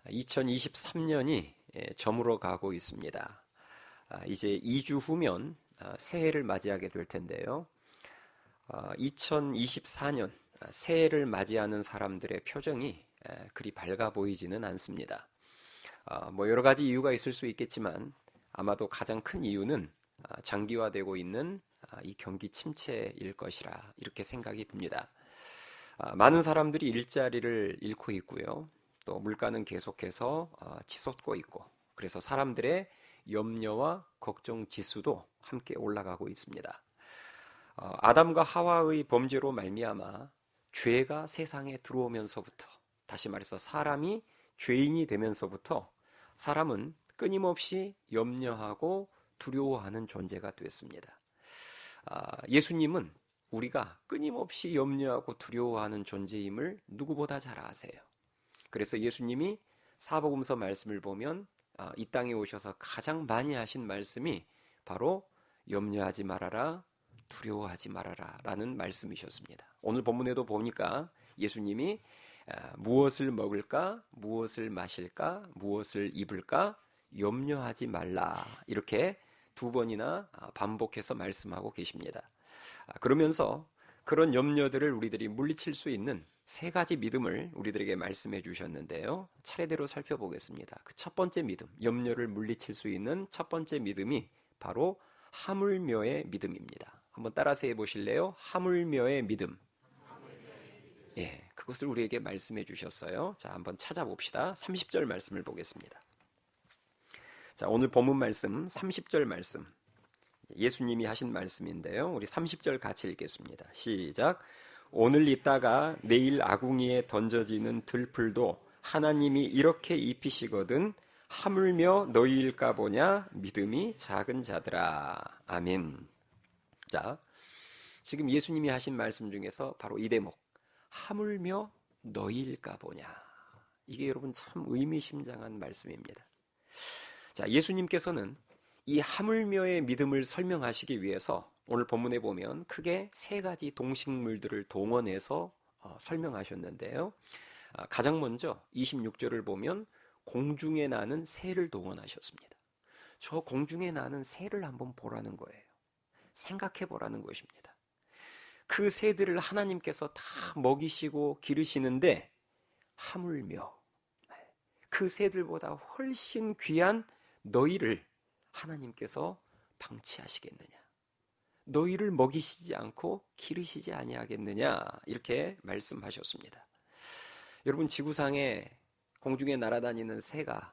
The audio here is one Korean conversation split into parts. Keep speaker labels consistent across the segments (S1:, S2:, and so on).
S1: 2023년이 저물어 가고 있습니다. 이제 2주 후면 새해를 맞이하게 될 텐데요. 2024년 새해를 맞이하는 사람들의 표정이 그리 밝아 보이지는 않습니다. 뭐 여러 가지 이유가 있을 수 있겠지만 아마도 가장 큰 이유는 장기화되고 있는 이 경기 침체일 것이라 이렇게 생각이 듭니다. 많은 사람들이 일자리를 잃고 있고요. 또 물가는 계속해서 치솟고 있고, 그래서 사람들의 염려와 걱정 지수도 함께 올라가고 있습니다. 아담과 하와의 범죄로 말미암아 죄가 세상에 들어오면서부터, 다시 말해서 사람이 죄인이 되면서부터 사람은 끊임없이 염려하고 두려워하는 존재가 됐습니다. 예수님은 우리가 끊임없이 염려하고 두려워하는 존재임을 누구보다 잘 아세요. 그래서 예수님이 사복음서 말씀을 보면 이 땅에 오셔서 가장 많이 하신 말씀이 바로 염려하지 말아라, 두려워하지 말아라 라는 말씀이셨습니다. 오늘 본문에도 보니까 예수님이 무엇을 먹을까, 무엇을 마실까, 무엇을 입을까 염려하지 말라 이렇게 두 번이나 반복해서 말씀하고 계십니다. 그러면서 그런 염려들을 우리들이 물리칠 수 있는 세 가지 믿음을 우리들에게 말씀해 주셨는데요. 차례대로 살펴보겠습니다. 그 첫 번째 믿음, 염려를 물리칠 수 있는 첫 번째 믿음이 바로 하물며의 믿음입니다. 한번 따라서 해보실래요? 하물며의 믿음. 예, 그것을 우리에게 말씀해 주셨어요. 자, 한번 찾아봅시다. 30절 말씀을 보겠습니다. 자, 오늘 본문 말씀 30절 말씀. 예수님이 하신 말씀인데요. 우리 30절 같이 읽겠습니다. 시작. 오늘 있다가 내일 아궁이에 던져지는 들풀도 하나님이 이렇게 입히시거든 하물며 너희일까 보냐 믿음이 작은 자들아. 아멘. 자, 지금 예수님이 하신 말씀 중에서 바로 이 대목, 하물며 너희일까 보냐. 이게 여러분 참 의미심장한 말씀입니다. 자, 예수님께서는 이 하물며의 믿음을 설명하시기 위해서 오늘 본문에 보면 크게 세 가지 동식물들을 동원해서 설명하셨는데요. 가장 먼저 26절을 보면 공중에 나는 새를 동원하셨습니다. 저 공중에 나는 새를 한번 보라는 거예요. 생각해 보라는 것입니다. 그 새들을 하나님께서 다 먹이시고 기르시는데 하물며 그 새들보다 훨씬 귀한 너희를 하나님께서 방치하시겠느냐? 너희를 먹이시지 않고 기르시지 아니하겠느냐? 이렇게 말씀하셨습니다. 여러분, 지구상에 공중에 날아다니는 새가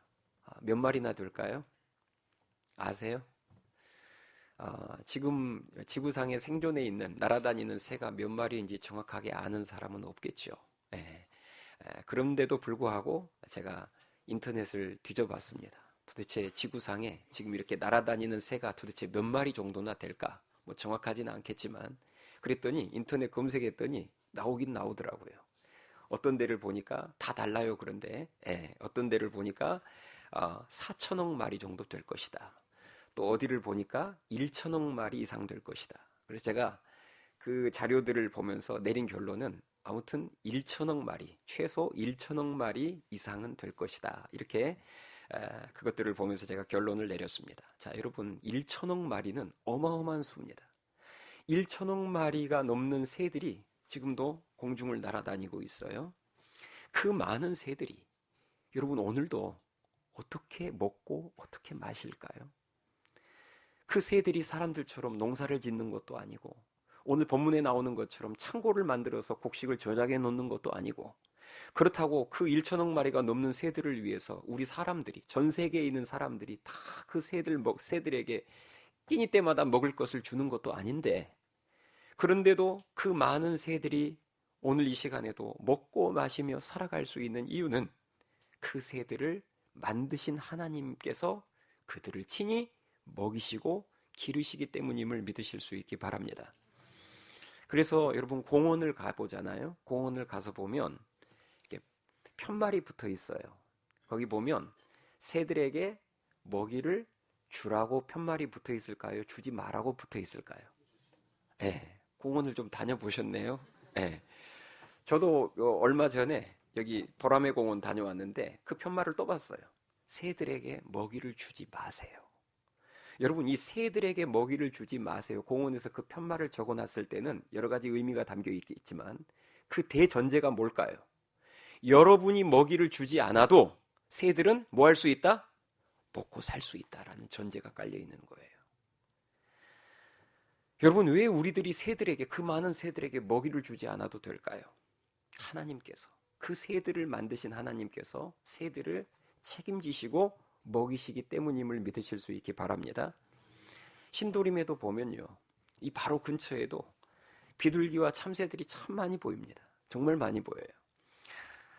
S1: 몇 마리나 될까요? 아세요? 지금 지구상에 생존해 있는 날아다니는 새가 몇 마리인지 정확하게 아는 사람은 없겠죠. 그런데도 불구하고 제가 인터넷을 뒤져봤습니다. 도대체 지구상에 지금 이렇게 날아다니는 새가 도대체 몇 마리 정도나 될까? 뭐 정확하지는 않겠지만 그랬더니 인터넷 검색했더니 나오긴 나오더라고요. 어떤 데를 보니까 다 달라요. 그런데 어떤 데를 보니까 4천억 마리 정도 될 것이다. 또 어디를 보니까 1천억 마리 이상 될 것이다. 그래서 제가 그 자료들을 보면서 내린 결론은 아무튼 1천억 마리, 최소 1천억 마리 이상은 될 것이다. 이렇게 그것들을 보면서 제가 결론을 내렸습니다. 자, 여러분, 1천억 마리는 어마어마한 수입니다. 1천억 마리가 넘는 새들이 지금도 공중을 날아다니고 있어요. 그 많은 새들이 여러분 오늘도 어떻게 먹고 어떻게 마실까요? 그 새들이 사람들처럼 농사를 짓는 것도 아니고 오늘 본문에 나오는 것처럼 창고를 만들어서 곡식을 저장해 놓는 것도 아니고 그렇다고 그 1천억 마리가 넘는 새들을 위해서 우리 사람들이, 전 세계에 있는 사람들이 다 그 새들에게 끼니 때마다 먹을 것을 주는 것도 아닌데 그런데도 그 많은 새들이 오늘 이 시간에도 먹고 마시며 살아갈 수 있는 이유는 그 새들을 만드신 하나님께서 그들을 친히 먹이시고 기르시기 때문임을 믿으실 수 있기 바랍니다. 그래서 여러분 공원을 가보잖아요. 공원을 가서 보면 편말이 붙어 있어요. 거기 보면 새들에게 먹이를 주라고 편말이 붙어 있을까요? 주지 말라고 붙어 있을까요? 공원을 좀 다녀보셨네요. 저도 얼마 전에 여기 보라매 공원 다녀왔는데 그 편말을 또 봤어요. 새들에게 먹이를 주지 마세요. 여러분, 이 새들에게 먹이를 주지 마세요. 공원에서 그 편말을 적어놨을 때는 여러 가지 의미가 담겨 있겠지만 그 대전제가 뭘까요? 여러분이 먹이를 주지 않아도 새들은 뭐 할 수 있다? 먹고 살 수 있다라는 전제가 깔려 있는 거예요. 여러분, 왜 우리들이 새들에게, 그 많은 새들에게 먹이를 주지 않아도 될까요? 하나님께서, 그 새들을 만드신 하나님께서 새들을 책임지시고 먹이시기 때문임을 믿으실 수 있기 바랍니다. 신도림에도 보면요, 이 바로 근처에도 비둘기와 참새들이 참 많이 보입니다. 정말 많이 보여요.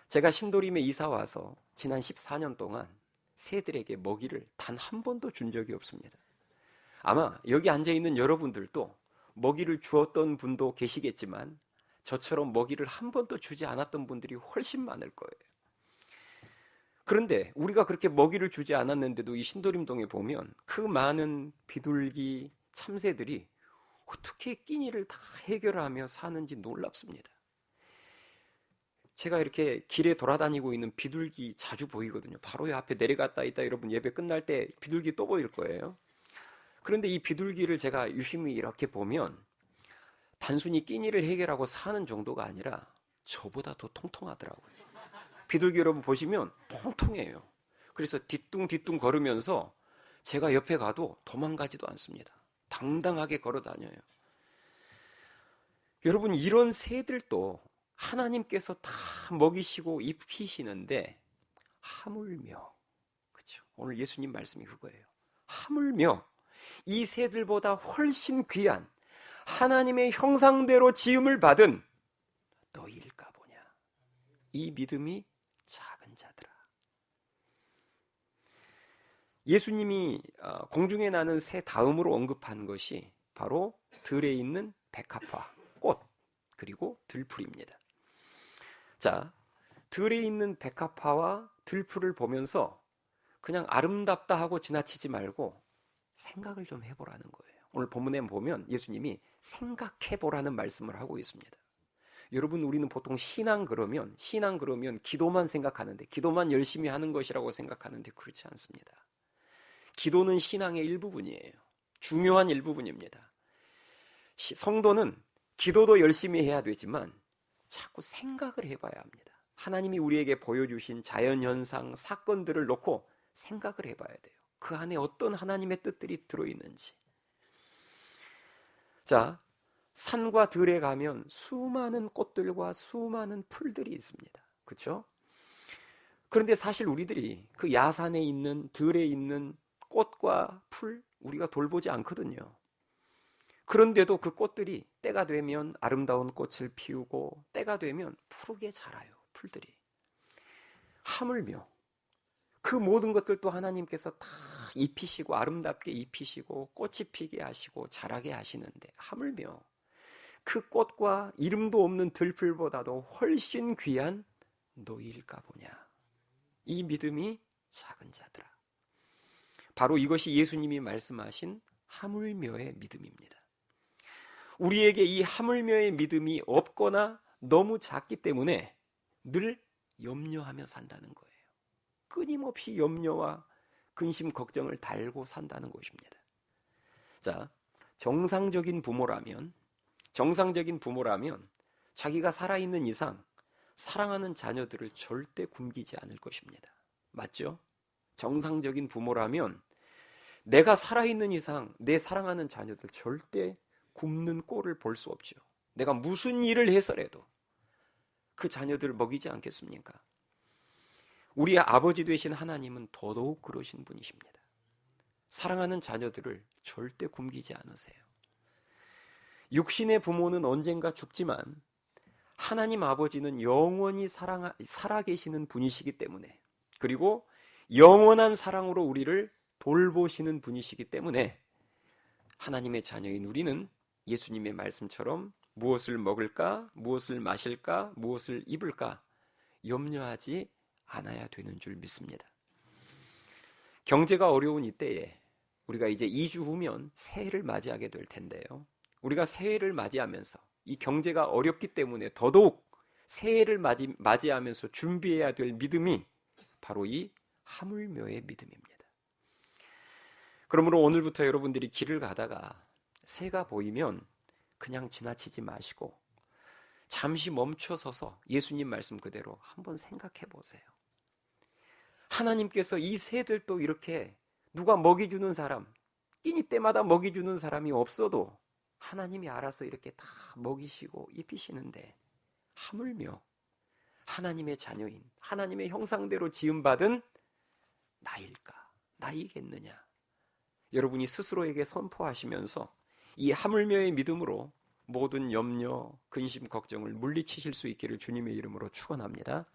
S1: 제가 신도림에 이사 와서 지난 14년 동안 새들에게 먹이를 단 한 번도 준 적이 없습니다. 아마 여기 앉아있는 여러분들도 먹이를 주었던 분도 계시겠지만 저처럼 먹이를 한 번도 주지 않았던 분들이 훨씬 많을 거예요. 그런데 우리가 그렇게 먹이를 주지 않았는데도 이 신도림동에 보면 그 많은 비둘기, 참새들이 어떻게 끼니를 다 해결하며 사는지 놀랍습니다. 제가 이렇게 길에 돌아다니고 있는 비둘기 자주 보이거든요. 바로 이 앞에 내려갔다 있다 여러분 예배 끝날 때 비둘기 또 보일 거예요. 그런데 이 비둘기를 제가 유심히 이렇게 보면 단순히 끼니를 해결하고 사는 정도가 아니라 저보다 더 통통하더라고요. 비둘기 여러분 보시면 통통해요. 그래서 뒤뚱뒤뚱 걸으면서 제가 옆에 가도 도망가지도 않습니다. 당당하게 걸어 다녀요. 여러분, 이런 새들도 하나님께서 다 먹이시고 입히시는데 하물며, 그렇죠? 오늘 예수님 말씀이 그거예요. 하물며 이 새들보다 훨씬 귀한 하나님의 형상대로 지음을 받은 너희일까 보냐. 이 믿음이 작은 자들아. 예수님이 공중에 나는 새 다음으로 언급한 것이 바로 들에 있는 백합화, 꽃, 그리고 들풀입니다. 자, 들에 있는 백합화와 들풀을 보면서 그냥 아름답다 하고 지나치지 말고 생각을 좀 해보라는 거예요. 오늘 본문에 보면 예수님이 생각해보라는 말씀을 하고 있습니다. 여러분, 우리는 보통 신앙 그러면 기도만 생각하는데, 기도만 열심히 하는 것이라고 생각하는데 그렇지 않습니다. 기도는 신앙의 일부분이에요. 중요한 일부분입니다. 성도는 기도도 열심히 해야 되지만 자꾸 생각을 해봐야 합니다. 하나님이 우리에게 보여주신 자연현상, 사건들을 놓고 생각을 해봐야 돼요. 그 안에 어떤 하나님의 뜻들이 들어있는지. 자, 산과 들에 가면 수많은 꽃들과 수많은 풀들이 있습니다. 그렇죠? 그런데 사실 우리들이 그 야산에 있는, 들에 있는 꽃과 풀 우리가 돌보지 않거든요. 그런데도 그 꽃들이 때가 되면 아름다운 꽃을 피우고 때가 되면 푸르게 자라요. 풀들이. 하물며 그 모든 것들도 하나님께서 다 입히시고 아름답게 입히시고 꽃이 피게 하시고 자라게 하시는데 하물며 그 꽃과 이름도 없는 들풀보다도 훨씬 귀한 너희일까 보냐. 이 믿음이 작은 자들아. 바로 이것이 예수님이 말씀하신 하물며의 믿음입니다. 우리에게 이 하물며의 믿음이 없거나 너무 작기 때문에 늘 염려하며 산다는 거예요. 끊임없이 염려와 근심, 걱정을 달고 산다는 것입니다. 자, 정상적인 부모라면 자기가 살아있는 이상 사랑하는 자녀들을 절대 굶기지 않을 것입니다. 맞죠? 정상적인 부모라면 내가 살아있는 이상 내 사랑하는 자녀들 절대 굶는 꼴을 볼 수 없죠. 내가 무슨 일을 해서라도 그 자녀들을 먹이지 않겠습니까? 우리의 아버지 되신 하나님은 더더욱 그러신 분이십니다. 사랑하는 자녀들을 절대 굶기지 않으세요. 육신의 부모는 언젠가 죽지만 하나님 아버지는 영원히 살아계시는 분이시기 때문에, 그리고 영원한 사랑으로 우리를 돌보시는 분이시기 때문에 하나님의 자녀인 우리는 예수님의 말씀처럼 무엇을 먹을까, 무엇을 마실까, 무엇을 입을까 염려하지 않아야 되는 줄 믿습니다. 경제가 어려운 이때에 우리가 이제 2주 후면 새해를 맞이하게 될 텐데요. 우리가 새해를 맞이하면서 이 경제가 어렵기 때문에 더더욱 새해를 맞이하면서 준비해야 될 믿음이 바로 이 하물며의 믿음입니다. 그러므로 오늘부터 여러분들이 길을 가다가 새가 보이면 그냥 지나치지 마시고 잠시 멈춰서서 예수님 말씀 그대로 한번 생각해 보세요. 하나님께서 이 새들도 이렇게 누가 먹이주는 사람, 끼니 때마다 먹이주는 사람이 없어도 하나님이 알아서 이렇게 다 먹이시고 입히시는데 하물며 하나님의 자녀인 하나님의 형상대로 지음받은 나일까? 나이겠느냐? 여러분이 스스로에게 선포하시면서 이 하물며의 믿음으로 모든 염려, 근심, 걱정을 물리치실 수 있기를 주님의 이름으로 축원합니다.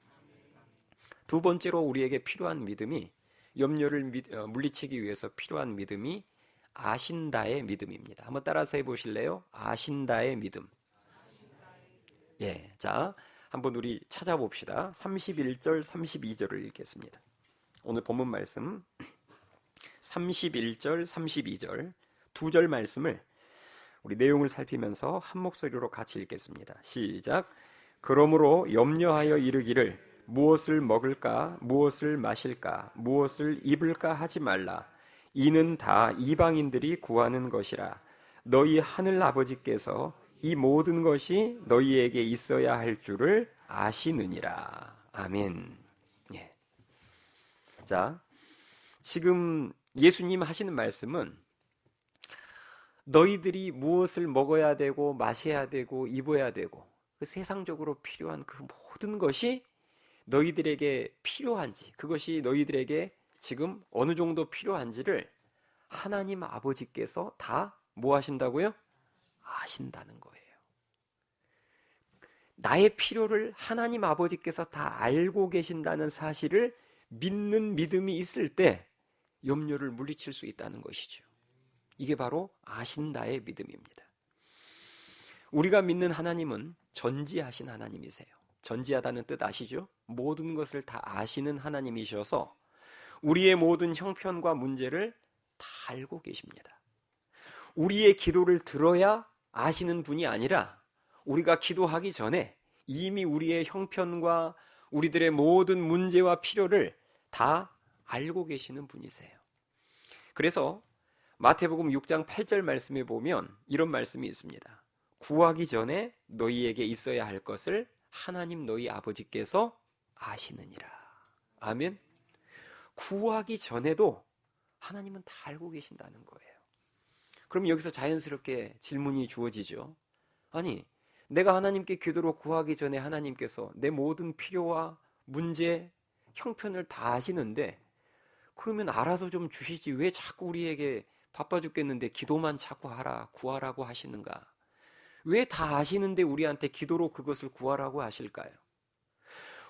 S1: 두 번째로 우리에게 필요한 믿음이 염려를 물리치기 위해서 필요한 믿음이 아신다의 믿음입니다. 한번 따라서 해보실래요? 아신다의 믿음. 예, 자, 한번 우리 찾아봅시다. 31절, 32절을 읽겠습니다. 오늘 본문 말씀 31절, 32절 두 절 말씀을 우리 내용을 살피면서 한 목소리로 같이 읽겠습니다. 시작. 그러므로 염려하여 이르기를 무엇을 먹을까, 무엇을 마실까, 무엇을 입을까 하지 말라. 이는 다 이방인들이 구하는 것이라. 너희 하늘 아버지께서 이 모든 것이 너희에게 있어야 할 줄을 아시느니라. 아멘. 예. 자, 지금 예수님 하시는 말씀은 너희들이 무엇을 먹어야 되고 마셔야 되고 입어야 되고 그 세상적으로 필요한 그 모든 것이 너희들에게 필요한지, 그것이 너희들에게 지금 어느 정도 필요한지를 하나님 아버지께서 다 뭐 하신다고요? 아신다는 거예요. 나의 필요를 하나님 아버지께서 다 알고 계신다는 사실을 믿는 믿음이 있을 때 염려를 물리칠 수 있다는 것이죠. 이게 바로 아신다의 믿음입니다. 우리가 믿는 하나님은 전지하신 하나님이세요. 전지하다는 뜻 아시죠? 모든 것을 다 아시는 하나님이셔서 우리의 모든 형편과 문제를 다 알고 계십니다. 우리의 기도를 들어야 아시는 분이 아니라 우리가 기도하기 전에 이미 우리의 형편과 우리들의 모든 문제와 필요를 다 알고 계시는 분이세요. 그래서 마태복음 6장 8절 말씀에 보면 이런 말씀이 있습니다. 구하기 전에 너희에게 있어야 할 것을 하나님 너희 아버지께서 아시느니라. 아멘. 구하기 전에도 하나님은 다 알고 계신다는 거예요. 그럼 여기서 자연스럽게 질문이 주어지죠. 아니, 내가 하나님께 기도로 구하기 전에 하나님께서 내 모든 필요와 문제, 형편을 다 아시는데 그러면 알아서 좀 주시지 왜 자꾸 우리에게 바빠 죽겠는데 기도만 자꾸 하라, 구하라고 하시는가? 왜 다 아시는데 우리한테 기도로 그것을 구하라고 하실까요?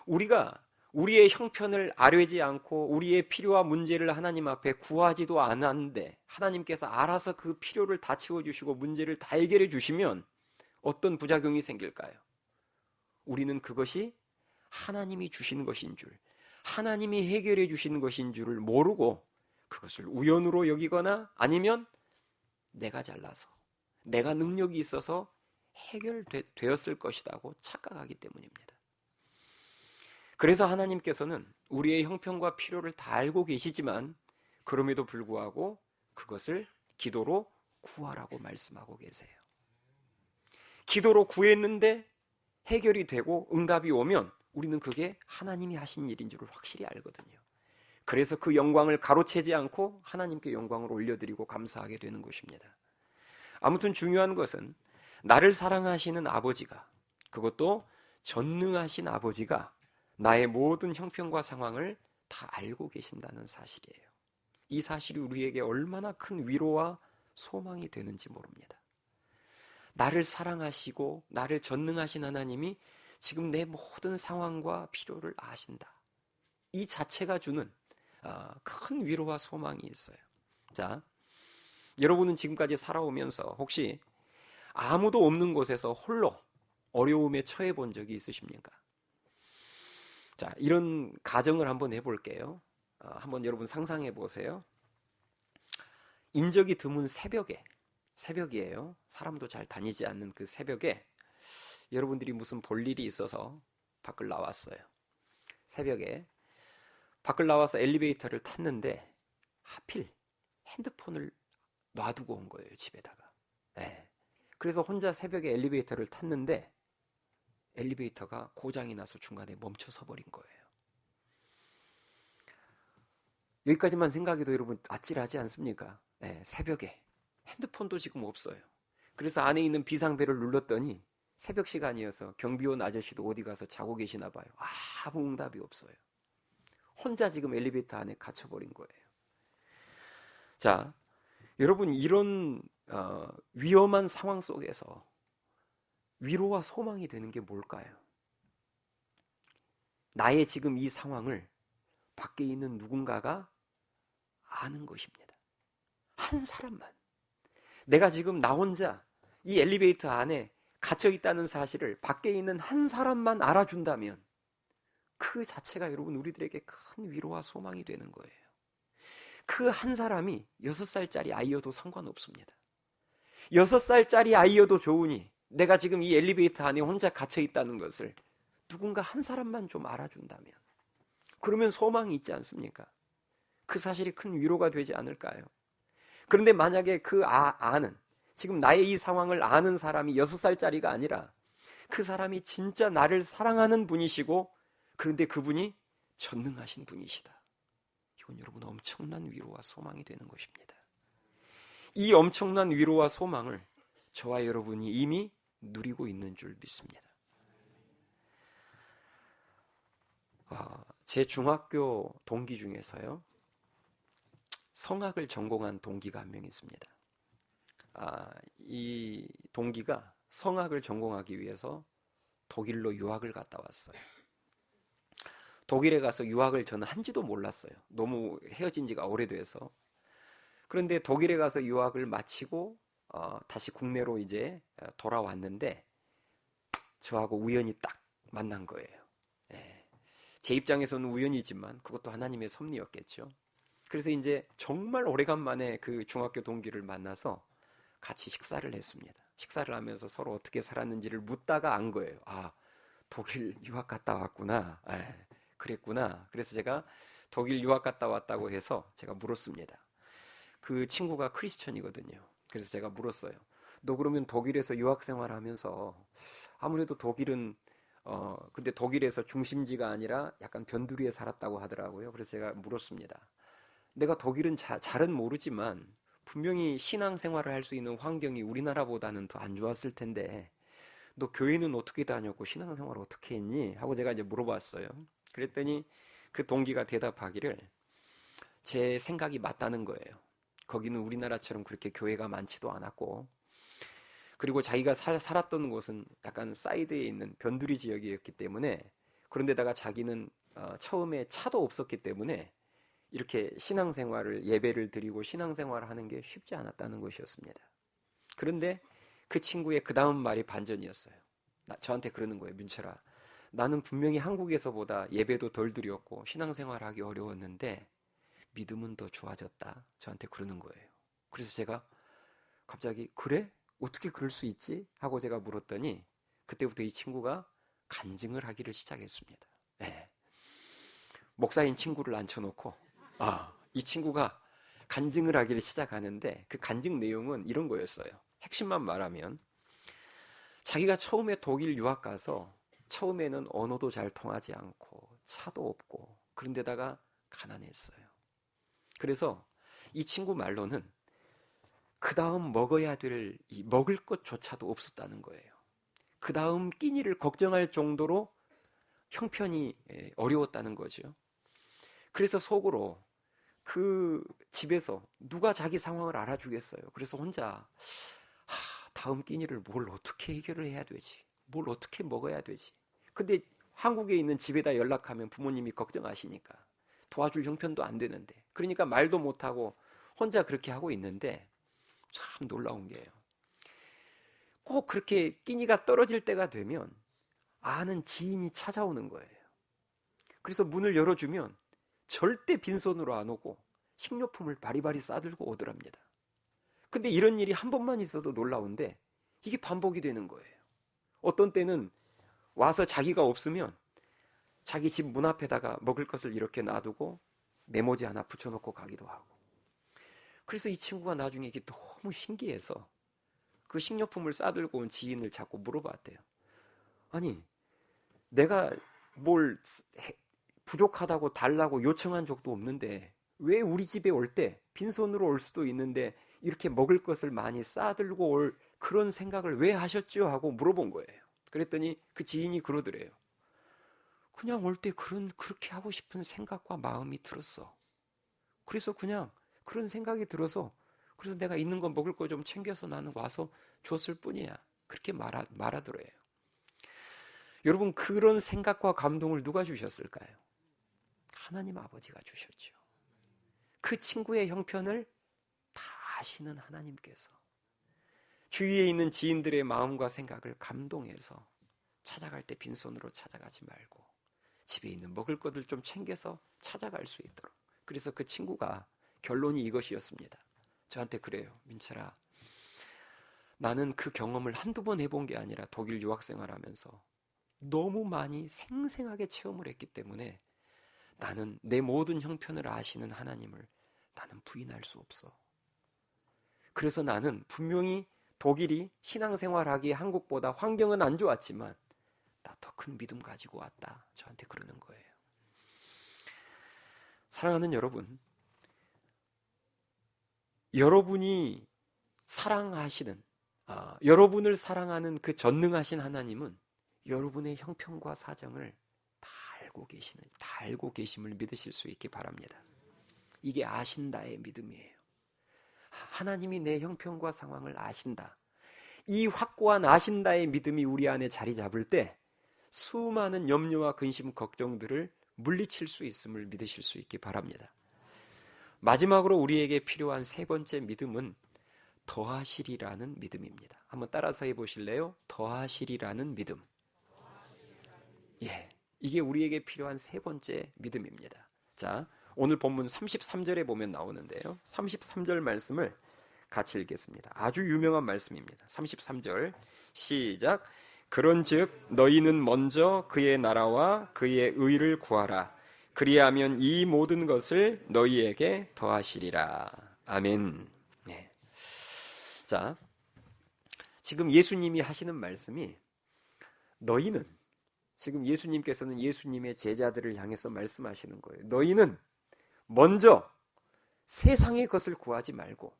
S1: 우리가 우리의 형편을 아뢰지 않고 우리의 필요와 문제를 하나님 앞에 구하지도 않았는데 하나님께서 알아서 그 필요를 다 채워주시고 문제를 다 해결해 주시면 어떤 부작용이 생길까요? 우리는 그것이 하나님이 주신 것인 줄, 하나님이 해결해 주신 것인 줄을 모르고 그것을 우연으로 여기거나 아니면 내가 잘나서 내가 능력이 있어서 해결되었을 것이라고 착각하기 때문입니다. 그래서 하나님께서는 우리의 형편과 필요를 다 알고 계시지만 그럼에도 불구하고 그것을 기도로 구하라고 말씀하고 계세요. 기도로 구했는데 해결이 되고 응답이 오면 우리는 그게 하나님이 하신 일인 줄을 확실히 알거든요. 그래서 그 영광을 가로채지 않고 하나님께 영광을 올려드리고 감사하게 되는 것입니다. 아무튼 중요한 것은 나를 사랑하시는 아버지가, 그것도 전능하신 아버지가 나의 모든 형편과 상황을 다 알고 계신다는 사실이에요. 이 사실이 우리에게 얼마나 큰 위로와 소망이 되는지 모릅니다. 나를 사랑하시고 나를 전능하신 하나님이 지금 내 모든 상황과 필요를 아신다. 이 자체가 주는 큰 위로와 소망이 있어요. 자, 여러분은 지금까지 살아오면서 혹시 아무도 없는 곳에서 홀로 어려움에 처해 본 적이 있으십니까? 자, 이런 가정을 한번 해볼게요. 한번 여러분 상상해 보세요. 인적이 드문 새벽이에요. 사람도 잘 다니지 않는 그 새벽에 여러분들이 무슨 볼 일이 있어서 밖을 나왔어요. 새벽에 밖을 나와서 엘리베이터를 탔는데 하필 핸드폰을 놔두고 온 거예요, 집에다가. 네. 그래서 혼자 새벽에 엘리베이터를 탔는데 엘리베이터가 고장이 나서 중간에 멈춰서 버린 거예요. 여기까지만 생각해도 여러분 아찔하지 않습니까? 네, 새벽에 핸드폰도 지금 없어요. 그래서 안에 있는 비상벨을 눌렀더니 새벽 시간이어서 경비원 아저씨도 어디 가서 자고 계시나 봐요. 아무 응답이 없어요. 혼자 지금 엘리베이터 안에 갇혀버린 거예요. 자, 여러분 이런 위험한 상황 속에서 위로와 소망이 되는 게 뭘까요? 나의 지금 이 상황을 밖에 있는 누군가가 아는 것입니다. 한 사람만. 내가 지금 나 혼자 이 엘리베이터 안에 갇혀 있다는 사실을 밖에 있는 한 사람만 알아준다면 그 자체가 여러분 우리들에게 큰 위로와 소망이 되는 거예요. 그 한 사람이 6살짜리 아이여도 상관없습니다. 6살짜리 아이여도 좋으니 내가 지금 이 엘리베이터 안에 혼자 갇혀 있다는 것을 누군가 한 사람만 좀 알아준다면 그러면 소망이 있지 않습니까? 그 사실이 큰 위로가 되지 않을까요? 그런데 만약에 그 아는 지금 나의 이 상황을 아는 사람이 6살짜리가 아니라 그 사람이 진짜 나를 사랑하는 분이시고 그런데 그분이 전능하신 분이시다. 이건 여러분 엄청난 위로와 소망이 되는 것입니다. 이 엄청난 위로와 소망을 저와 여러분이 이미 누리고 있는 줄 믿습니다. 제 중학교 동기 중에서요. 성악을 전공한 동기가 한 명 있습니다. 이 동기가 성악을 전공하기 위해서 독일로 유학을 갔다 왔어요. 독일에 가서 유학을 저는 한지도 몰랐어요. 너무 헤어진 지가 오래돼서. 그런데 독일에 가서 유학을 마치고 다시 국내로 이제 돌아왔는데 저하고 우연히 딱 만난 거예요. 제 입장에서는 우연이지만 그것도 하나님의 섭리였겠죠. 그래서 이제 정말 오래간만에 그 중학교 동기를 만나서 같이 식사를 했습니다. 식사를 하면서 서로 어떻게 살았는지를 묻다가 안 거예요. 독일 유학 갔다 왔구나. 그랬구나. 그래서 제가 독일 유학 갔다 왔다고 해서 제가 물었습니다. 그 친구가 크리스천이거든요. 그래서 제가 물었어요. 너 그러면 독일에서 유학 생활하면서 아무래도 독일은 근데 독일에서 중심지가 아니라 약간 변두리에 살았다고 하더라고요. 그래서 제가 물었습니다. 내가 독일은 잘은 모르지만 분명히 신앙생활을 할 수 있는 환경이 우리나라보다는 더 안 좋았을 텐데 너 교회는 어떻게 다녔고 신앙생활을 어떻게 했니? 하고 제가 이제 물어봤어요. 그랬더니 그 동기가 대답하기를 제 생각이 맞다는 거예요. 거기는 우리나라처럼 그렇게 교회가 많지도 않았고 그리고 자기가 살았던 곳은 약간 사이드에 있는 변두리 지역이었기 때문에 그런데다가 자기는 처음에 차도 없었기 때문에 이렇게 신앙생활을 예배를 드리고 신앙생활을 하는 게 쉽지 않았다는 것이었습니다. 그런데 그 친구의 그 다음 말이 반전이었어요. 저한테 그러는 거예요. 민철아, 나는 분명히 한국에서보다 예배도 덜 드렸고 신앙생활하기 어려웠는데 믿음은 더 좋아졌다. 저한테 그러는 거예요. 그래서 제가 갑자기 그래? 어떻게 그럴 수 있지? 하고 제가 물었더니 그때부터 이 친구가 간증을 하기를 시작했습니다. 목사인 친구를 앉혀놓고 이 친구가 간증을 하기를 시작하는데 그 간증 내용은 이런 거였어요. 핵심만 말하면 자기가 처음에 독일 유학 가서 처음에는 언어도 잘 통하지 않고 차도 없고 그런데다가 가난했어요. 그래서 이 친구 말로는 그 다음 먹어야 될 먹을 것조차도 없었다는 거예요. 그 다음 끼니를 걱정할 정도로 형편이 어려웠다는 거죠. 그래서 속으로 그 집에서 누가 자기 상황을 알아주겠어요. 그래서 혼자 다음 끼니를 뭘 어떻게 해결을 해야 되지? 뭘 어떻게 먹어야 되지? 근데 한국에 있는 집에다 연락하면 부모님이 걱정하시니까 도와줄 형편도 안 되는데 그러니까 말도 못하고 혼자 그렇게 하고 있는데 참 놀라운 게요. 꼭 그렇게 끼니가 떨어질 때가 되면 아는 지인이 찾아오는 거예요. 그래서 문을 열어주면 절대 빈손으로 안 오고 식료품을 바리바리 싸들고 오더랍니다. 근데 이런 일이 한 번만 있어도 놀라운데 이게 반복이 되는 거예요. 어떤 때는 와서 자기가 없으면 자기 집 문 앞에다가 먹을 것을 이렇게 놔두고 메모지 하나 붙여놓고 가기도 하고. 그래서 이 친구가 나중에 이게 너무 신기해서 그 식료품을 싸들고 온 지인을 자꾸 물어봤대요. 아니, 내가 뭘 부족하다고 달라고 요청한 적도 없는데 왜 우리 집에 올 때 빈손으로 올 수도 있는데 이렇게 먹을 것을 많이 싸들고 올 그런 생각을 왜 하셨죠? 하고 물어본 거예요. 그랬더니 그 지인이 그러더래요. 그냥 올 때 그렇게 하고 싶은 생각과 마음이 들었어. 그래서 그냥 그런 생각이 들어서 그래서 내가 있는 거 먹을 거 좀 챙겨서 나는 와서 줬을 뿐이야. 그렇게 말하더래요. 여러분, 그런 생각과 감동을 누가 주셨을까요? 하나님 아버지가 주셨죠. 그 친구의 형편을 다 아시는 하나님께서 주위에 있는 지인들의 마음과 생각을 감동해서 찾아갈 때 빈손으로 찾아가지 말고 집에 있는 먹을 것들 좀 챙겨서 찾아갈 수 있도록. 그래서 그 친구가 결론이 이것이었습니다. 저한테 그래요. 민철아, 나는 그 경험을 한두 번 해본 게 아니라 독일 유학생활하면서 너무 많이 생생하게 체험을 했기 때문에 나는 내 모든 형편을 아시는 하나님을 나는 부인할 수 없어. 그래서 나는 분명히 독일이 신앙생활하기에 한국보다 환경은 안 좋았지만 나 더 큰 믿음 가지고 왔다. 저한테 그러는 거예요. 사랑하는 여러분, 여러분이 사랑하시는 여러분을 사랑하는 그 전능하신 하나님은 여러분의 형편과 사정을 다 알고 계심을 믿으실 수 있기 바랍니다. 이게 아신다의 믿음이에요. 하나님이 내 형편과 상황을 아신다. 이 확고한 아신다의 믿음이 우리 안에 자리 잡을 때 수많은 염려와 근심, 걱정들을 물리칠 수 있음을 믿으실 수 있기 바랍니다. 마지막으로 우리에게 필요한 세 번째 믿음은 더하시리라는 믿음입니다. 한번 따라서 해보실래요? 더하시리라는 믿음. 예, 이게 우리에게 필요한 세 번째 믿음입니다. 자, 오늘 본문 33절에 보면 나오는데요. 33절 말씀을 같이 읽겠습니다. 아주 유명한 말씀입니다. 33절 시작. 그런즉 너희는 먼저 그의 나라와 그의 의를 구하라. 그리하면 이 모든 것을 너희에게 더하시리라. 아멘. 네. 자, 지금 예수님이 하시는 말씀이 너희는 지금 예수님께서는 예수님의 제자들을 향해서 말씀하시는 거예요. 너희는 먼저 세상의 것을 구하지 말고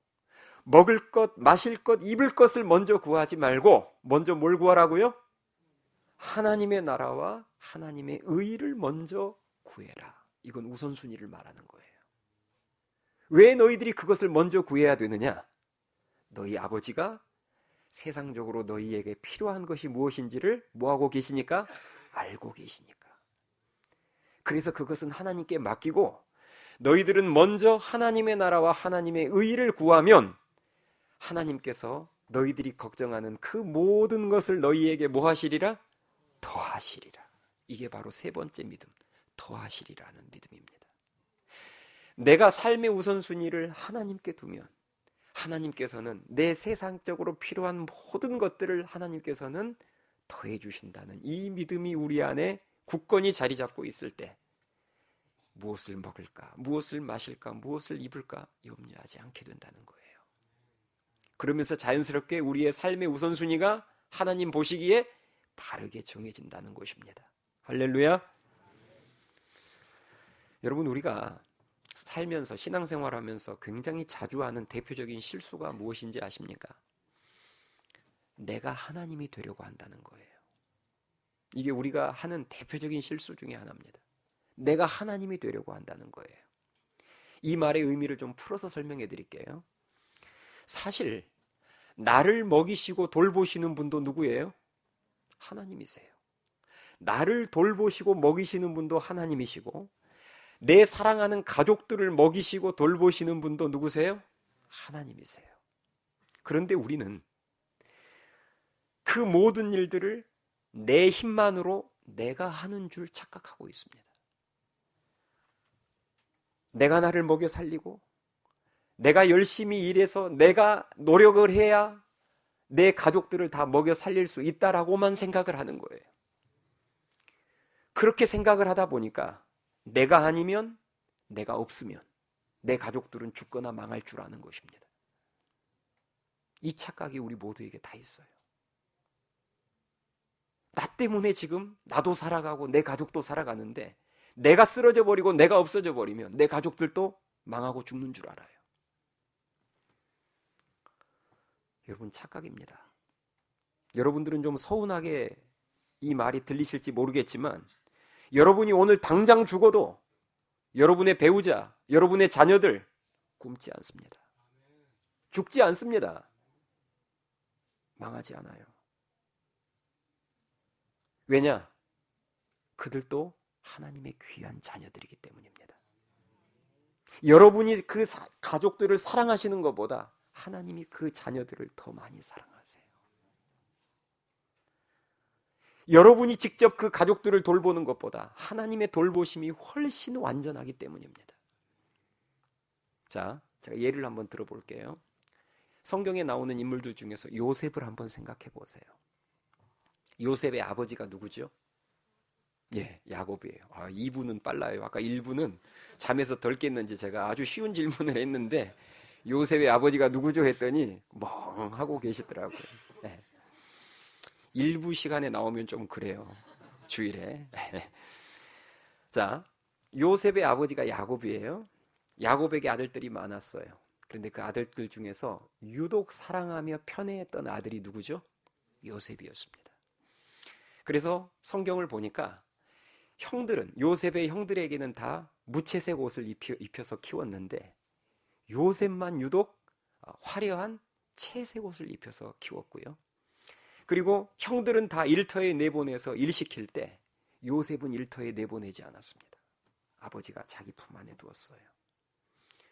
S1: 먹을 것, 마실 것, 입을 것을 먼저 구하지 말고 먼저 뭘 구하라고요? 하나님의 나라와 하나님의 의를 먼저 구해라. 이건 우선순위를 말하는 거예요. 왜 너희들이 그것을 먼저 구해야 되느냐? 너희 아버지가 세상적으로 너희에게 필요한 것이 무엇인지를 뭐하고 계시니까? 알고 계시니까. 그래서 그것은 하나님께 맡기고 너희들은 먼저 하나님의 나라와 하나님의 의를 구하면 하나님께서 너희들이 걱정하는 그 모든 것을 너희에게 뭐 하시리라? 더하시리라. 이게 바로 세 번째 믿음, 더하시리라는 믿음입니다. 내가 삶의 우선순위를 하나님께 두면 하나님께서는 내 세상적으로 필요한 모든 것들을 하나님께서는 더해 주신다는 이 믿음이 우리 안에 굳건히 자리 잡고 있을 때 무엇을 먹을까, 무엇을 마실까, 무엇을 입을까 염려하지 않게 된다는 거예요. 그러면서 자연스럽게 우리의 삶의 우선순위가 하나님 보시기에 바르게 정해진다는 것입니다. 할렐루야. 여러분, 우리가 살면서 신앙생활하면서 굉장히 자주 하는 대표적인 실수가 무엇인지 아십니까? 내가 하나님이 되려고 한다는 거예요. 이게 우리가 하는 대표적인 실수 중에 하나입니다. 내가 하나님이 되려고 한다는 거예요. 이 말의 의미를 좀 풀어서 설명해 드릴게요. 사실 나를 먹이시고 돌보시는 분도 누구예요? 하나님이세요. 나를 돌보시고 먹이시는 분도 하나님이시고 내 사랑하는 가족들을 먹이시고 돌보시는 분도 누구세요? 하나님이세요. 그런데 우리는 그 모든 일들을 내 힘만으로 내가 하는 줄 착각하고 있습니다. 내가 나를 먹여 살리고 내가 열심히 일해서 내가 노력을 해야 내 가족들을 다 먹여 살릴 수 있다라고만 생각을 하는 거예요. 그렇게 생각을 하다 보니까 내가 아니면, 내가 없으면 내 가족들은 죽거나 망할 줄 아는 것입니다. 이 착각이 우리 모두에게 다 있어요. 나 때문에 지금 나도 살아가고 내 가족도 살아가는데, 내가 쓰러져 버리고 내가 없어져 버리면 내 가족들도 망하고 죽는 줄 알아요. 여러분, 착각입니다. 여러분들은 좀 서운하게 이 말이 들리실지 모르겠지만, 여러분이 오늘 당장 죽어도 여러분의 배우자, 여러분의 자녀들 굶지 않습니다. 죽지 않습니다. 망하지 않아요. 왜냐? 그들도 하나님의 귀한 자녀들이기 때문입니다. 여러분이 그 가족들을 사랑하시는 것보다 하나님이 그 자녀들을 더 많이 사랑하세요. 여러분이 직접 그 가족들을 돌보는 것보다 하나님의 돌보심이 훨씬 완전하기 때문입니다. 자, 제가 예를 한번 들어볼게요. 성경에 나오는 인물들 중에서 요셉을 한번 생각해 보세요. 요셉의 아버지가 누구죠? 예, 야곱이에요. 이분은 빨라요. 아까 1분은 잠에서 덜 깼는지 제가 아주 쉬운 질문을 했는데, 요셉의 아버지가 누구죠? 했더니 멍하고 계시더라고요. 예. 일부 시간에 나오면 좀 그래요. 주일에. 자, 요셉의 아버지가 야곱이에요. 야곱에게 아들들이 많았어요. 그런데 그 아들들 중에서 유독 사랑하며 편애했던 아들이 누구죠? 요셉이었습니다. 그래서 성경을 보니까 요셉의 형들에게는 다 무채색 옷을 입혀서 키웠는데, 요셉만 유독 화려한 채색 옷을 입혀서 키웠고요. 그리고 형들은 다 일터에 내보내서 일시킬 때 요셉은 일터에 내보내지 않았습니다. 아버지가 자기 품 안에 두었어요.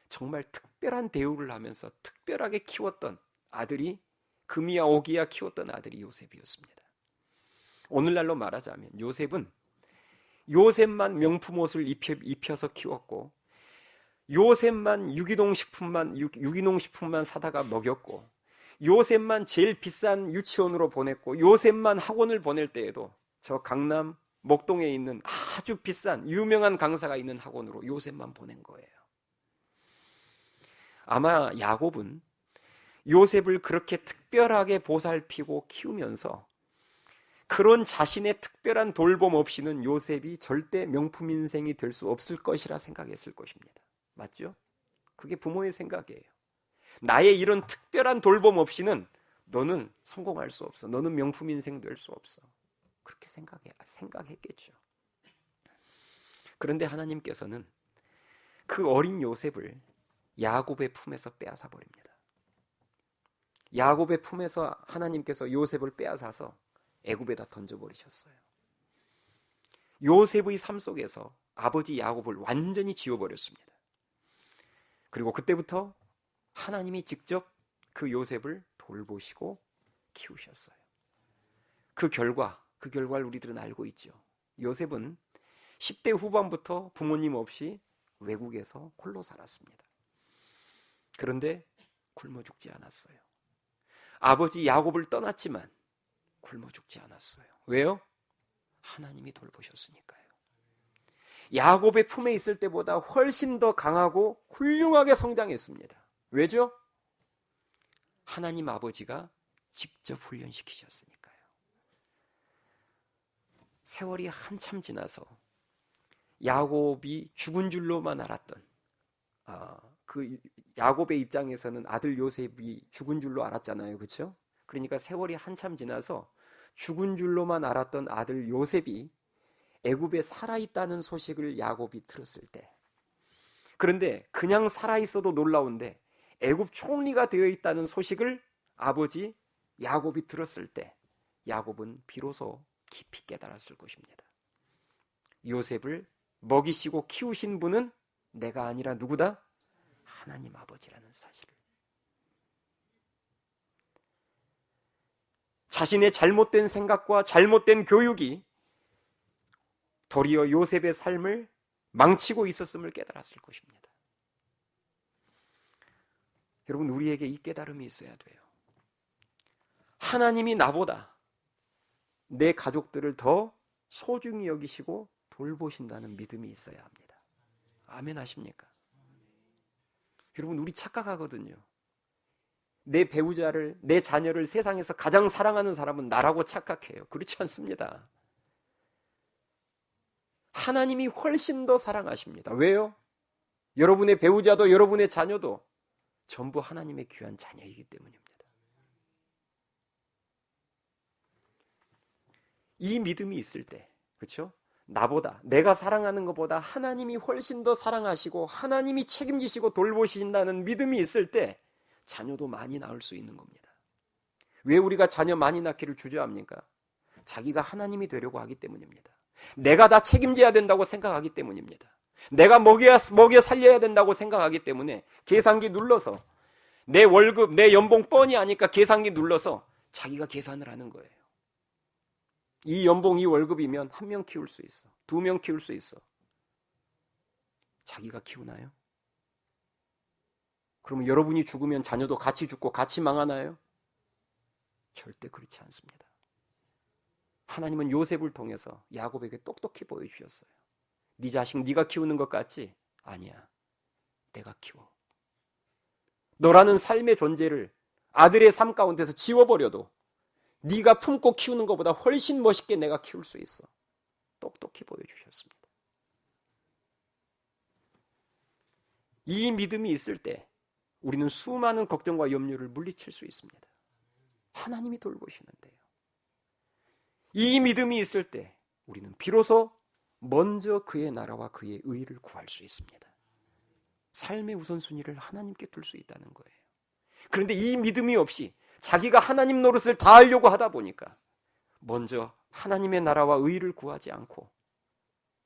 S1: 정말 특별한 대우를 하면서 특별하게 키웠던 아들이, 금이야 오기야 키웠던 아들이 요셉이었습니다. 오늘날로 말하자면 요셉만 명품 옷을 입혀서 키웠고, 요셉만 유기농 식품만 사다가 먹였고, 요셉만 제일 비싼 유치원으로 보냈고, 요셉만 학원을 보낼 때에도 저 강남 목동에 있는 아주 비싼 유명한 강사가 있는 학원으로 요셉만 보낸 거예요. 아마 야곱은 요셉을 그렇게 특별하게 보살피고 키우면서 그런 자신의 특별한 돌봄 없이는 요셉이 절대 명품 인생이 될 수 없을 것이라 생각했을 것입니다. 맞죠? 그게 부모의 생각이에요. 나의 이런 특별한 돌봄 없이는 너는 성공할 수 없어. 너는 명품 인생 될 수 없어. 그렇게 생각했겠죠. 그런데 하나님께서는 그 어린 요셉을 야곱의 품에서 빼앗아 버립니다. 야곱의 품에서 하나님께서 요셉을 빼앗아서 애굽에다 던져버리셨어요. 요셉의 삶 속에서 아버지 야곱을 완전히 지워버렸습니다. 그리고 그때부터 하나님이 직접 그 요셉을 돌보시고 키우셨어요. 그 결과를 우리들은 알고 있죠. 요셉은 10대 후반부터 부모님 없이 외국에서 홀로 살았습니다. 그런데 굶어 죽지 않았어요. 아버지 야곱을 떠났지만 굶어 죽지 않았어요. 왜요? 하나님이 돌보셨으니까요. 야곱의 품에 있을 때보다 훨씬 더 강하고 훌륭하게 성장했습니다. 왜죠? 하나님 아버지가 직접 훈련시키셨으니까요. 세월이 한참 지나서 야곱이 죽은 줄로만 알았던, 그 야곱의 입장에서는 아들 요셉이 죽은 줄로 알았잖아요. 그렇죠? 그러니까 세월이 한참 지나서 죽은 줄로만 알았던 아들 요셉이 애굽에 살아있다는 소식을 야곱이 들었을 때, 그런데 그냥 살아있어도 놀라운데 애굽 총리가 되어 있다는 소식을 아버지 야곱이 들었을 때 야곱은 비로소 깊이 깨달았을 것입니다. 요셉을 먹이시고 키우신 분은 내가 아니라 누구다? 하나님 아버지라는 사실을. 자신의 잘못된 생각과 잘못된 교육이 도리어 요셉의 삶을 망치고 있었음을 깨달았을 것입니다. 여러분, 우리에게 이 깨달음이 있어야 돼요. 하나님이 나보다 내 가족들을 더 소중히 여기시고 돌보신다는 믿음이 있어야 합니다. 아멘 하십니까? 여러분, 우리 착각하거든요. 내 배우자를, 내 자녀를 세상에서 가장 사랑하는 사람은 나라고 착각해요. 그렇지 않습니다. 하나님이 훨씬 더 사랑하십니다. 왜요? 여러분의 배우자도 여러분의 자녀도 전부 하나님의 귀한 자녀이기 때문입니다. 이 믿음이 있을 때, 그렇죠? 나보다, 내가 사랑하는 것보다 하나님이 훨씬 더 사랑하시고 하나님이 책임지시고 돌보신다는 믿음이 있을 때 자녀도 많이 낳을 수 있는 겁니다. 왜 우리가 자녀 많이 낳기를 주저합니까? 자기가 하나님이 되려고 하기 때문입니다. 내가 다 책임져야 된다고 생각하기 때문입니다. 내가 먹여 살려야 된다고 생각하기 때문에 계산기 눌러서 내 월급, 내 연봉 뻔히 아니까 계산기 눌러서 자기가 계산을 하는 거예요. 이 연봉, 이 월급이면 1명 키울 수 있어. 2명 키울 수 있어. 자기가 키우나요? 그러면 여러분이 죽으면 자녀도 같이 죽고 같이 망하나요? 절대 그렇지 않습니다. 하나님은 요셉을 통해서 야곱에게 똑똑히 보여주셨어요. 네 자식 네가 키우는 것 같지? 아니야. 내가 키워. 너라는 삶의 존재를 아들의 삶 가운데서 지워버려도 네가 품고 키우는 것보다 훨씬 멋있게 내가 키울 수 있어. 똑똑히 보여주셨습니다. 이 믿음이 있을 때 우리는 수많은 걱정과 염려를 물리칠 수 있습니다. 하나님이 돌보시는데요. 이 믿음이 있을 때 우리는 비로소 먼저 그의 나라와 그의 의를 구할 수 있습니다. 삶의 우선순위를 하나님께 둘 수 있다는 거예요. 그런데 이 믿음이 없이 자기가 하나님 노릇을 다 하려고 하다 보니까 먼저 하나님의 나라와 의를 구하지 않고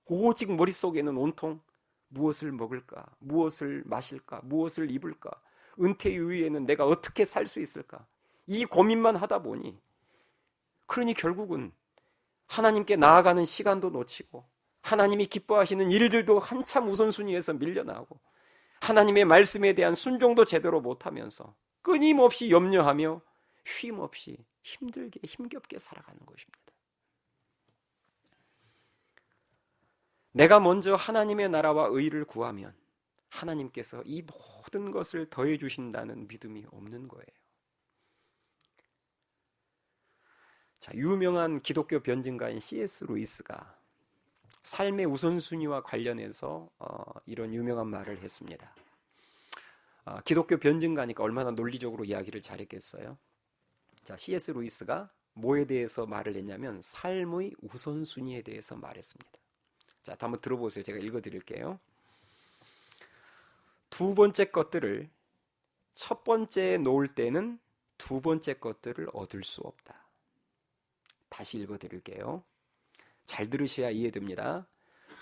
S1: 오직 머릿속에는 온통 무엇을 먹을까, 무엇을 마실까, 무엇을 입을까, 은퇴 이후에는 내가 어떻게 살 수 있을까, 이 고민만 하다 보니 그러니 결국은 하나님께 나아가는 시간도 놓치고 하나님이 기뻐하시는 일들도 한참 우선순위에서 밀려나고 하나님의 말씀에 대한 순종도 제대로 못하면서 끊임없이 염려하며 쉼없이 힘들게 힘겹게 살아가는 것입니다. 내가 먼저 하나님의 나라와 의를 구하면 하나님께서 이 모든 것을 더해 주신다는 믿음이 없는 거예요. 자, 유명한 기독교 변증가인 C.S. 루이스가 삶의 우선순위와 관련해서 이런 유명한 말을 했습니다. 기독교 변증가니까 얼마나 논리적으로 이야기를 잘했겠어요. 자, C.S. 루이스가 뭐에 대해서 말을 했냐면 삶의 우선순위에 대해서 말했습니다. 자, 한번 들어보세요. 제가 읽어드릴게요. 두 번째 것들을 첫 번째에 놓을 때는 두 번째 것들을 얻을 수 없다. 다시 읽어드릴게요. 잘 들으셔야 이해됩니다.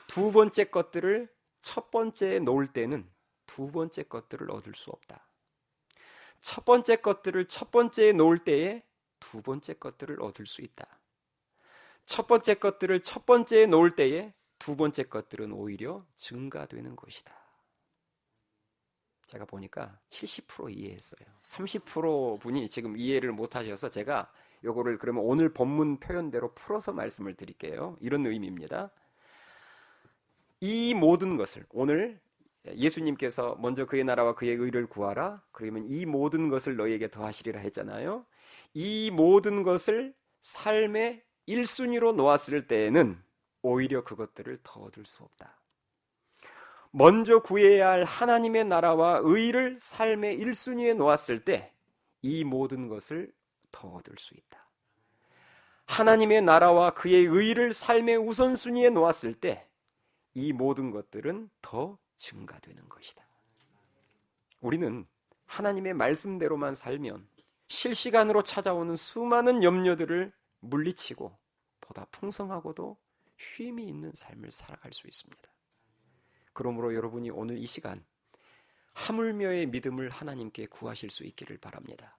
S1: 두 번째 것들을 첫 번째에 놓을 때는 두 번째 것들을 얻을 수 없다. 첫 번째 것들을 첫 번째에 놓을 때에 두 번째 것들을 얻을 수 있다. 첫 번째 것들을 첫 번째에 놓을 때에 두 번째 것들은 오히려 증가되는 것이다. 제가 보니까 70% 이해했어요. 30% 분이 지금 이해를 못하셔서 제가 요거를 그러면 오늘 본문 표현대로 풀어서 말씀을 드릴게요. 이런 의미입니다. 이 모든 것을 오늘 예수님께서 먼저 그의 나라와 그의 의를 구하라. 그러면 이 모든 것을 너희에게 더하시리라 했잖아요. 이 모든 것을 삶의 1순위로 놓았을 때에는 오히려 그것들을 더 얻을 수 없다. 먼저 구해야 할 하나님의 나라와 의를 삶의 1순위에 놓았을 때 이 모든 것을 더 얻을 수 있다. 하나님의 나라와 그의 의를 삶의 우선순위에 놓았을 때 이 모든 것들은 더 증가되는 것이다. 우리는 하나님의 말씀대로만 살면 실시간으로 찾아오는 수많은 염려들을 물리치고 보다 풍성하고도 쉼이 있는 삶을 살아갈 수 있습니다. 그러므로 여러분이 오늘 이 시간 하물며의 믿음을 하나님께 구하실 수 있기를 바랍니다.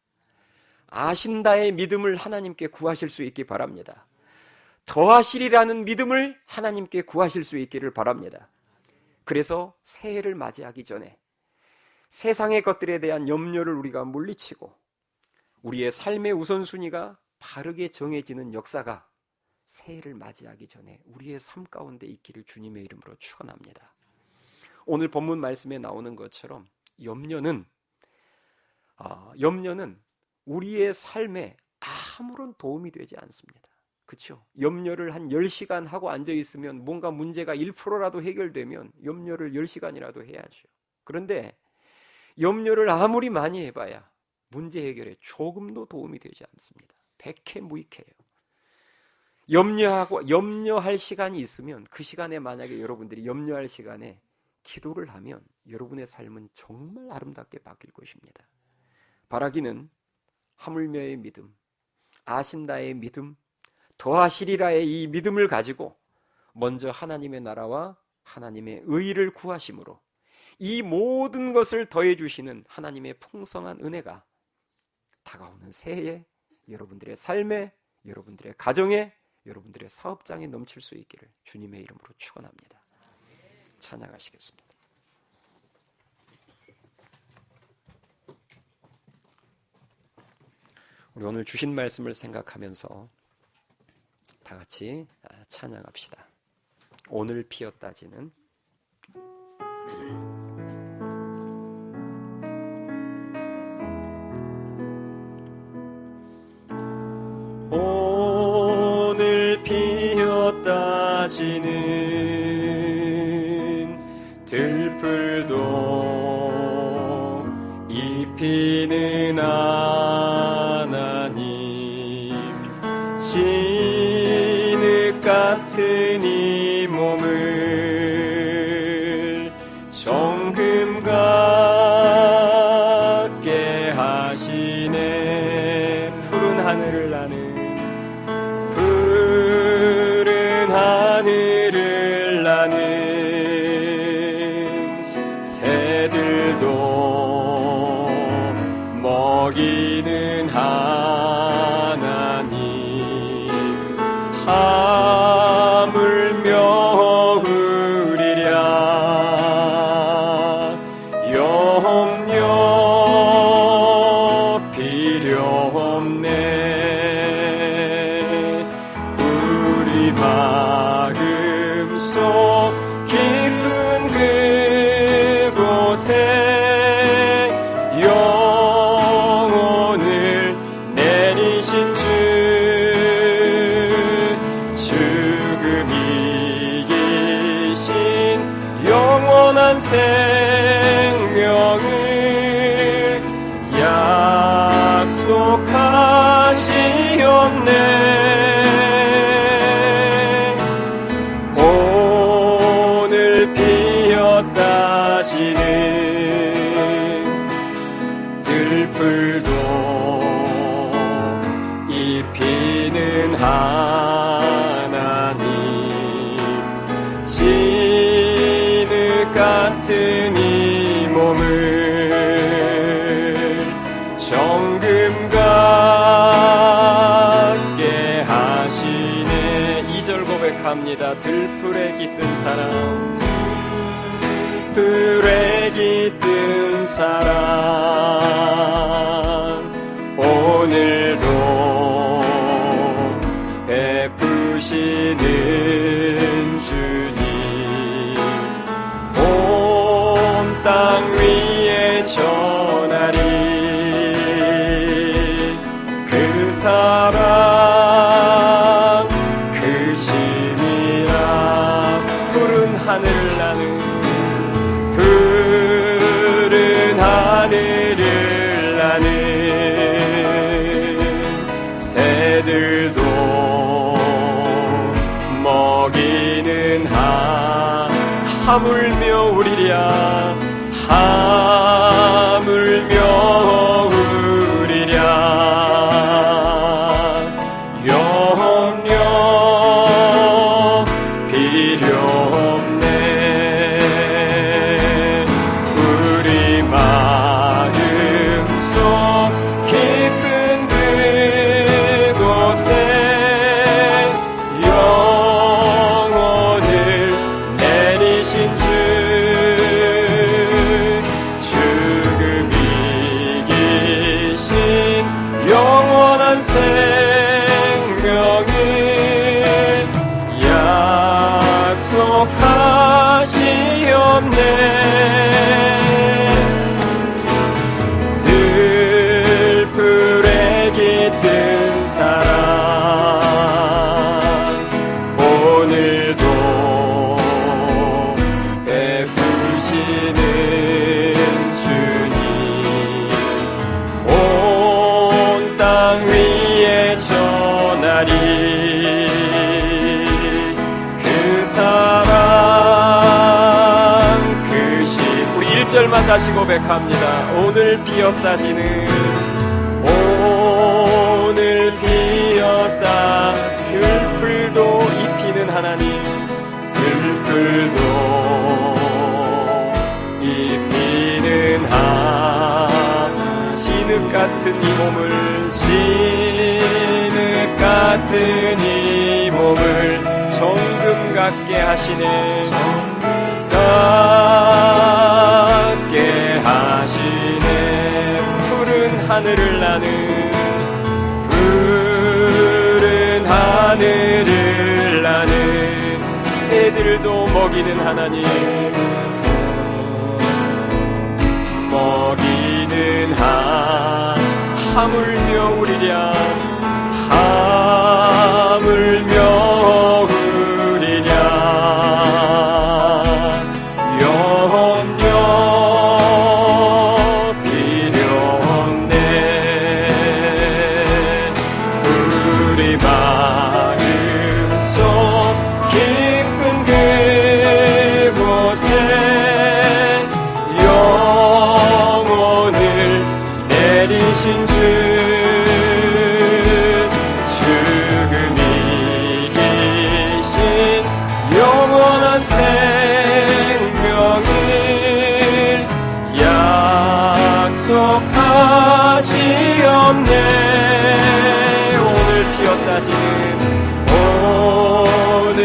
S1: 아신다의 믿음을 하나님께 구하실 수 있기 바랍니다. 더하시리라는 믿음을 하나님께 구하실 수 있기를 바랍니다. 그래서 새해를 맞이하기 전에 세상의 것들에 대한 염려를 우리가 물리치고 우리의 삶의 우선순위가 바르게 정해지는 역사가 새해를 맞이하기 전에 우리의 삶 가운데 있기를 주님의 이름으로 축원합니다. 오늘 본문 말씀에 나오는 것처럼 염려는 우리의 삶에 아무런 도움이 되지 않습니다. 그렇죠? 염려를 한 10시간 하고 앉아 있으면 뭔가 문제가 1%라도 해결되면 염려를 10시간이라도 해야죠. 그런데 염려를 아무리 많이 해봐야 문제 해결에 조금도 도움이 되지 않습니다. 백해무익해요. 염려할 시간이 있으면 그 시간에 만약에 여러분들이 염려할 시간에 기도를 하면 여러분의 삶은 정말 아름답게 바뀔 것입니다. 바라기는 하물며의 믿음, 아신다의 믿음, 더하시리라의 이 믿음을 가지고 먼저 하나님의 나라와 하나님의 의를 구하심으로 이 모든 것을 더해 주시는 하나님의 풍성한 은혜가 다가오는 새해에 여러분들의 삶에, 여러분들의 가정에, 여러분들의 사업장에 넘칠 수 있기를 주님의 이름으로 축원합니다. 찬양하시겠습니다. 우리 오늘 주신 말씀을 생각하면서 다 같이 찬양합시다. 오늘 피었다지는
S2: 오늘 피었다지는 들풀도 입히는 하나님, 진흙 같은 이 몸을 정금 같게 하시네. 푸른 하늘을 나는 하늘을 나는 새들도 먹이는 하나님, 하물며 으리랴. 염려 필요 없네. 우리 마음속 깊은 그곳에 영혼을 내리신 주, 죽음 이기신 영원한 생명을 약속하시었네. 들풀도 입히는 하나님, 진흙 같은 이 몸을 정금 같게 하시네. 2절 고백합니다. 들풀에 깃든 사람, 들에 깃든 사람, 오늘도 베푸시는 주님, 온 땅 위에 전하리 그 사랑 그 심이라. 푸른 하늘을 나는 푸른 하늘을 나는 새들도 먹이는 하물며 우리랴. 하물며 우리랴. 염려 필요 없네. 우리 마음속 깊은 그곳에 영혼을 내리신 주, 죽음 이기신 약속하시옵네. 들불에 깃든 사랑 오늘도 베푸시는 주님, 온 땅 위에 전하리 그 사랑 크신. 우리 1절만 다시 고백합니다. 오늘 비었다시는, 오늘 비었다 들풀도 입히는 하나님, 들풀도 입히는 진흙 같은 이 몸을, 진흙 같은 이 몸을 정금 같게 하시네. 같게 하시네. 푸른 하늘을 나는, 푸른 하늘을 나는 새들도 먹이는 하나님, 먹이는 하물며 우리랴, 하물며 우리랴. 영원여 필요 없네. 우리 마음속 깊은 그곳에 영혼을 내리신 주, 죽음이 이기신 영원한 생명을 약속하시옵네. 오늘 피었다지는, 오늘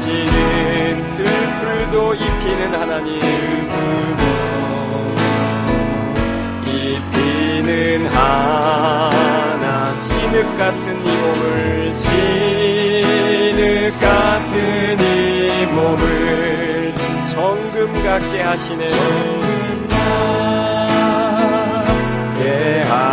S2: 피었다지는 들풀도 입히는 하나님, 입히는 하나 진흙 같은 이 몸을, 진흙 같은 이 몸을 정금 같게 하시네. 정금 같게 하시네.